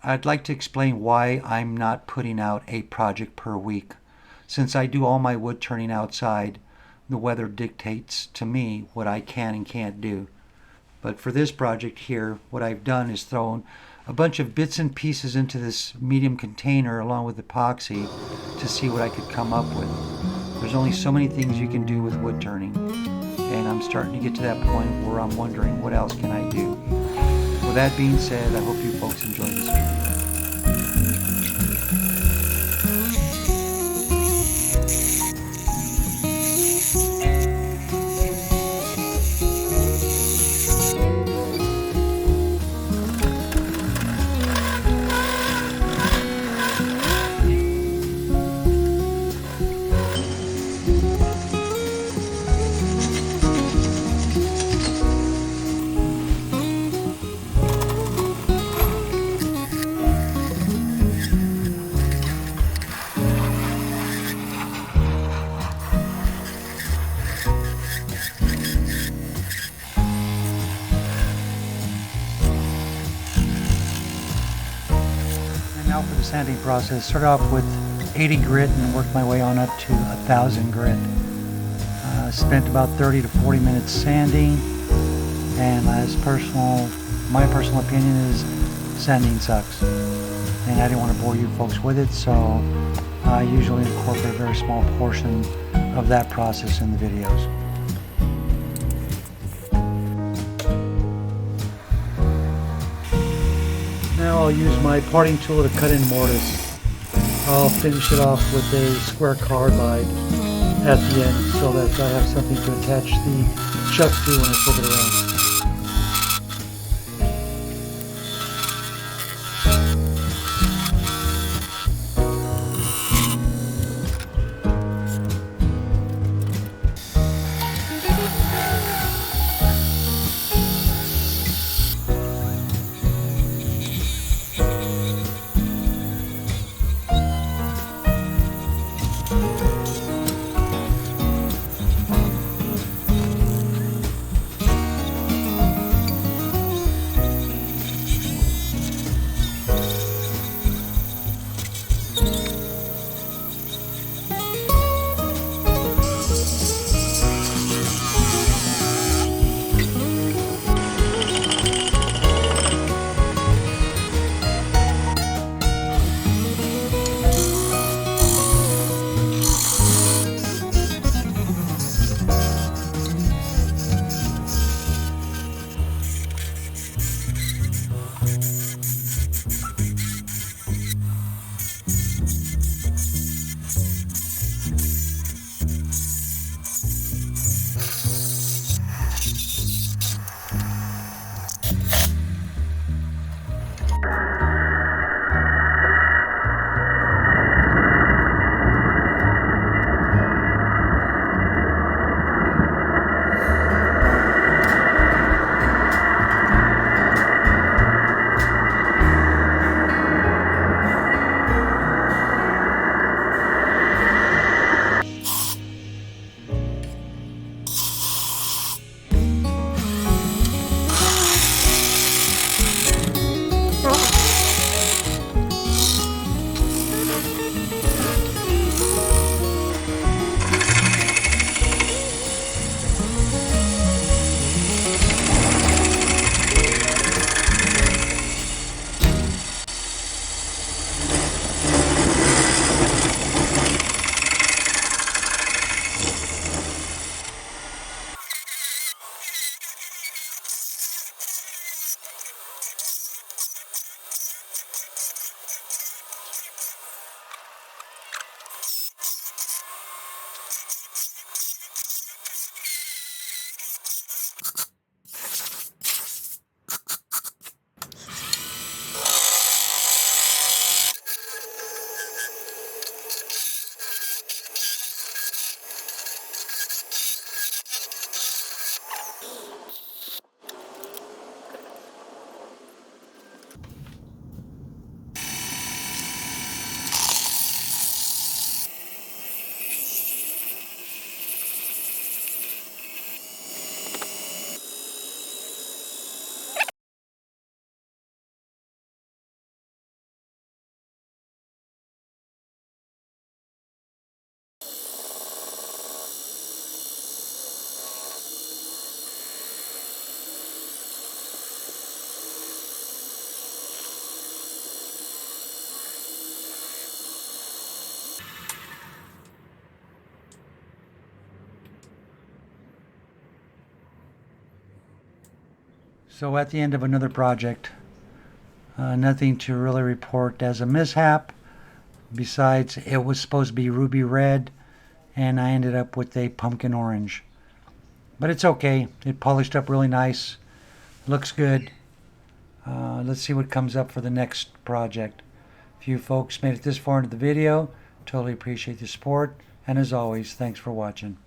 I'd like to explain why I'm not putting out a project per week. Since I do all my wood turning outside, the weather dictates to me what I can and can't do. But for this project here, what I've done is thrown a bunch of bits and pieces into this medium container along with epoxy to see what I could come up with. There's only so many things you can do with wood turning, and I'm starting to get to that point where I'm wondering what else can I do. With that being said, I hope you folks enjoy this video. Now for the sanding process, started off with 80 grit and worked my way on up to 1,000 grit. Spent about 30 to 40 minutes sanding, and my personal opinion is sanding sucks. And I didn't want to bore you folks with it, so I usually incorporate a very small portion of that process in the videos. Now I'll use my parting tool to cut in mortise. I'll finish it off with a square carbide at the end so that I have something to attach the chuck to when I flip it around. So at the end of another project, nothing to really report as a mishap, besides it was supposed to be ruby red and I ended up with a pumpkin orange. But it's okay. It polished up really nice. Looks good. Let's see what comes up for the next project. If you folks made it this far into the video, totally appreciate the support. And as always, thanks for watching.